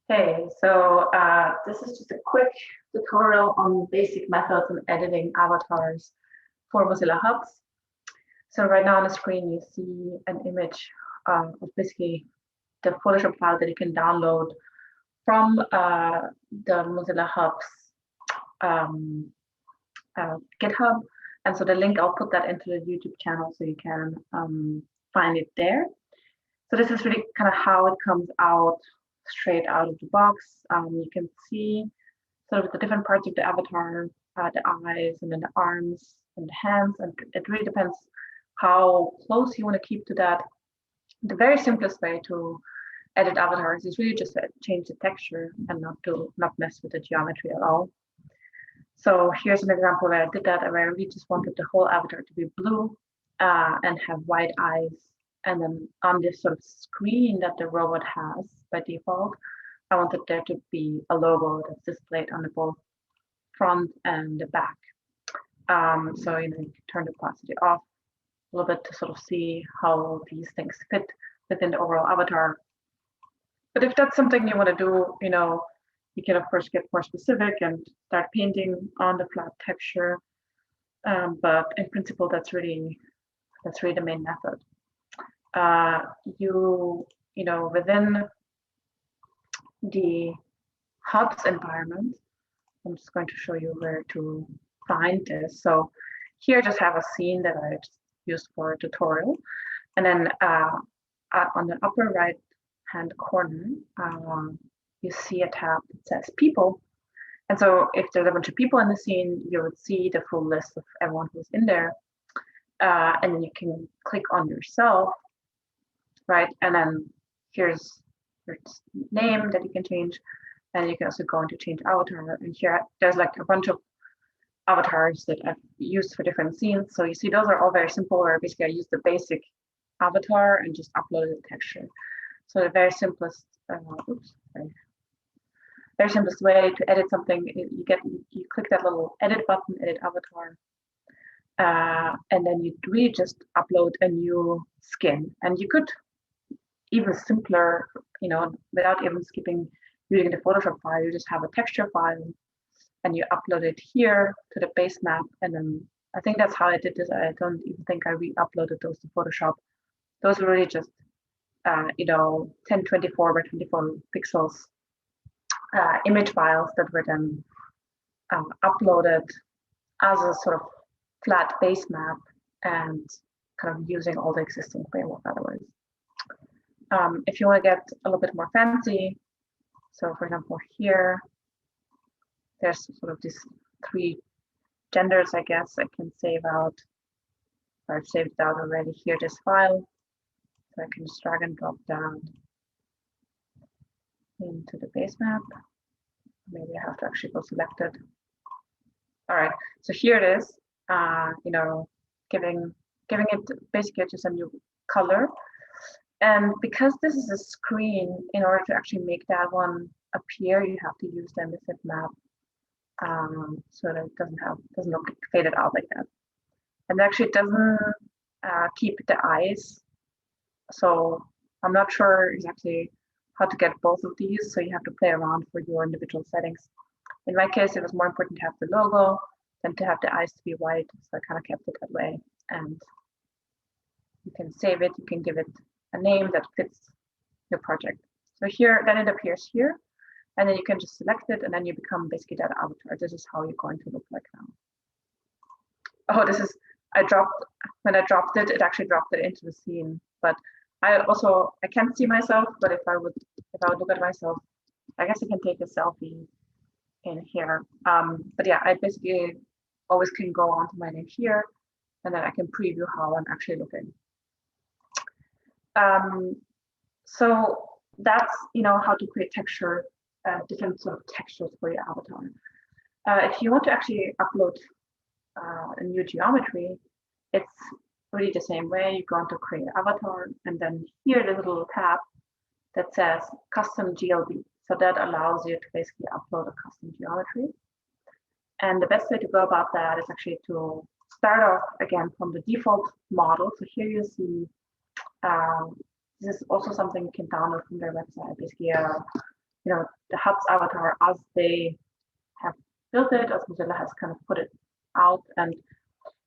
Hey, so this is just a quick tutorial on basic methods in editing avatars for Mozilla Hubs. So right now on the screen, you see an image of basically the Photoshop file that you can download from the Mozilla Hubs um, GitHub. And so the link, I'll put that into the YouTube channel so you can find it there. So this is really kind of how it comes out straight out of the box. You can see sort of the different parts of the avatar, the eyes and then the arms and the hands, and it really depends how close you want to keep to that. The very simplest way to edit avatars is really just to change the texture and not mess with the geometry at all. So here's an example where I did that, where I really just wanted the whole avatar to be blue and have white eyes. And then on this sort of screen that the robot has by default, I wanted there to be a logo that's displayed on the both front and the back. So you can turn the opacity off a little bit to sort of see how these things fit within the overall avatar. But if that's something you want to do, you can of course get more specific and start painting on the flat texture. But in principle, that's really the main method. Within the Hubs environment, I'm just going to show you where to find this. So here I just have a scene that I just used for a tutorial. And then on the upper right hand corner, you see a tab that says people. And so if there's a bunch of people in the scene, you would see the full list of everyone who's in there. And then you can click on yourself, right? And then here's your name that you can change. And you can also go into change avatar. And here there's like a bunch of avatars that I've used for different scenes. So you see those are all very simple, where basically I use the basic avatar and just uploaded the texture. So the very simplest, very simplest way to edit something, you click that little edit button, edit avatar, and then you really just upload a new skin. And you could even simpler, without even skipping using the Photoshop file, you just have a texture file and you upload it here to the base map. And then I think that's how I did this. I don't even think I re-uploaded those to Photoshop. Those were really just 1024 by 24 pixels image files that were then uploaded as a sort of flat base map and kind of using all the existing framework otherwise. If you want to get a little bit more fancy, so for example here, there's sort of these 3 genders, I guess. I can save out, or I've saved it out already here, this file. So I can just drag and drop down into the base map. Maybe I have to actually go select it. All right, so here it is, giving it basically just a new color. And because this is a screen, in order to actually make that one appear, you have to use the embed map so that it doesn't look faded out like that. And actually it doesn't keep the eyes. So I'm not sure exactly how to get both of these. So you have to play around for your individual settings. In my case, it was more important to have the logo than to have the eyes to be white. So I kind of kept it that way. And you can save it. You can give it a name that fits your project. So here, then it appears here. And then you can just select it, and then you become basically that avatar. This is how you're going to look like now. Oh, when I dropped it, it actually dropped it into the scene. But I can't see myself, but if I would look at myself, I guess I can take a selfie in here. But yeah, I basically always can go onto my name here, and then I can preview how I'm actually looking. So that's how to create texture, different sort of textures for your avatar. If you want to actually upload a new geometry, it's really the same way. You go into create avatar, and then here there's a little tab that says custom GLB. So that allows you to basically upload a custom geometry. And the best way to go about that is actually to start off again from the default model. So here you see this is also something you can download from their website, basically a the Hubs avatar as they have built it, as Mozilla has kind of put it out. And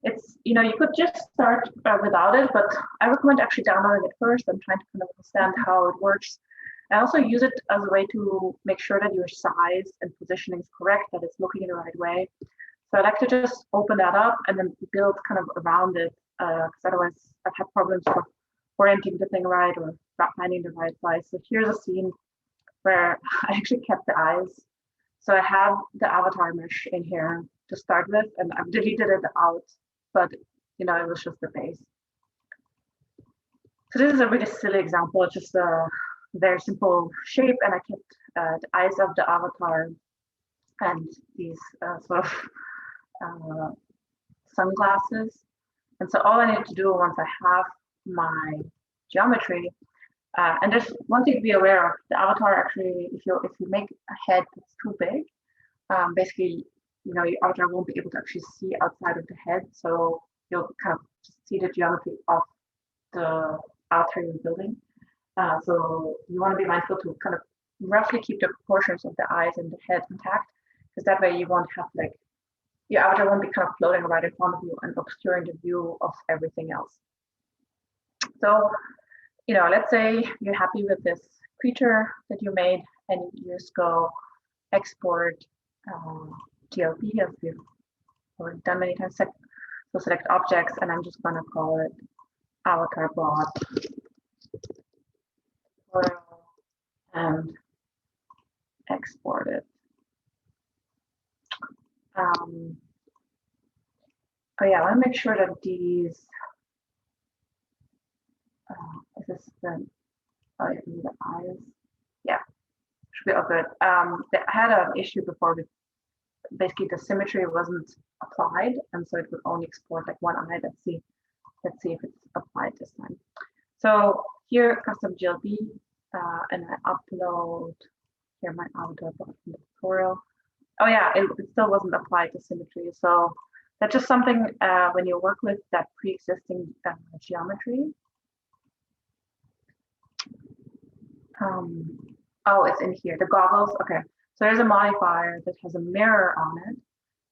it's, you could just start without it, but I recommend actually downloading it first and trying to kind of understand how it works. I also use it as a way to make sure that your size and positioning is correct, that it's looking in the right way. So I like to just open that up and then build kind of around it, because otherwise I've had problems with orienting the thing right or not finding the right size. So here's a scene where I actually kept the eyes. So I have the avatar mesh in here to start with, and I've deleted it out, but it was just the base. So this is a really silly example. It's just a very simple shape, and I kept the eyes of the avatar and these sort of sunglasses. And so all I need to do once I have my geometry, and there's one thing to be aware of: the avatar actually, if you make a head that's too big, basically, your avatar won't be able to actually see outside of the head. So you'll kind of just see the geometry of the avatar you're building. So you want to be mindful to kind of roughly keep the proportions of the eyes and the head intact, because that way you won't have your avatar won't be kind of floating right in front of you and obscuring the view of everything else. So, let's say you're happy with this creature that you made, and you just go export GLB, as we've already done many times. So select objects, and I'm just going to call it avatar bot, and export it. Oh yeah, I want to make sure that these, is this the, oh yeah, the eyes, yeah, should be all good. I had an issue before with basically the symmetry wasn't applied, and so it would only export like one eye. Let's see if it's applied this time. So here, custom GLB, and I upload here my avatar from the tutorial. Oh yeah, it still wasn't applied to symmetry. So that's just something when you work with that pre-existing geometry. Oh, it's in here, the goggles. Okay, so there's a modifier that has a mirror on it,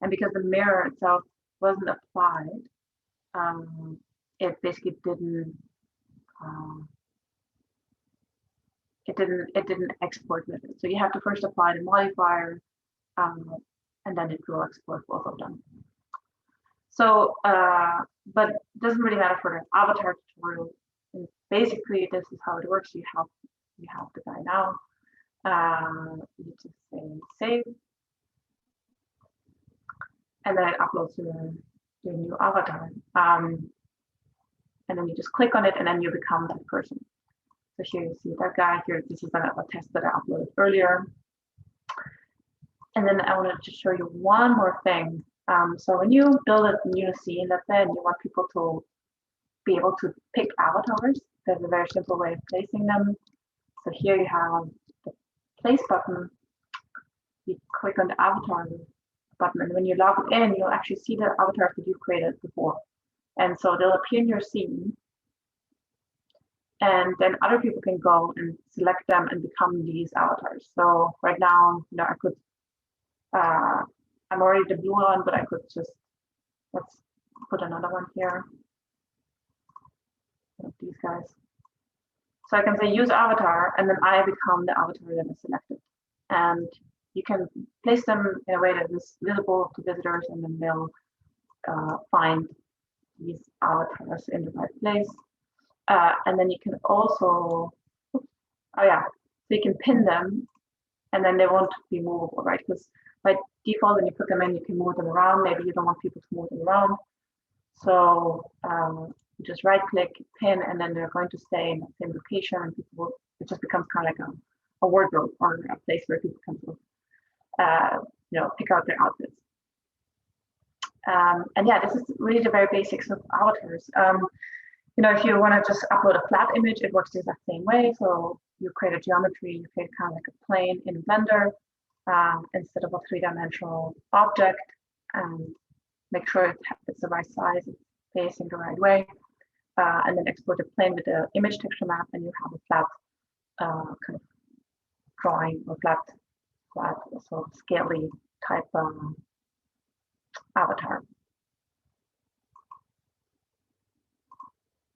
and because the mirror itself wasn't applied, it basically didn't. It didn't export with it. So you have to first apply the modifier, and then it will export both of them. So, but it doesn't really matter for the avatar tutorial. And basically, this is how it works. You have the guy now. You just say save, and then it uploads your new avatar. And then you just click on it, and then you become that person. So here you see that guy here. This is a test that I uploaded earlier. And then I wanted to show you one more thing. So when you build a new scene, let's say, and you want people to be able to pick avatars, there's a very simple way of placing them. So here you have the place button. You click on the avatar button, and when you log in, you'll actually see the avatars that you created before. And so they'll appear in your scene. And then other people can go and select them and become these avatars. So right now, I could, I'm already the blue one, but I could just, let's put another one here. These guys. So I can say use avatar, and then I become the avatar that is selected. And you can place them in a way that is visible to visitors, and then they'll find these avatars in the right place. And then you can also, so you can pin them, and then they won't be movable, right? Because by default, when you put them in, you can move them around. Maybe you don't want people to move them around. So you just right click, pin, and then they're going to stay in the same location, and people will, it just becomes kind of like a wardrobe or a place where people can sort of, pick out their outfits. And yeah, this is really the very basics of avatars. If you want to just upload a flat image, it works the exact same way. So you create a geometry, you create kind of like a plane in Blender instead of a three-dimensional object, and make sure it's the right size, it's facing the right way, and then export the plane with the image texture map, and you have a flat kind of drawing or flat, sort of scaly type avatar.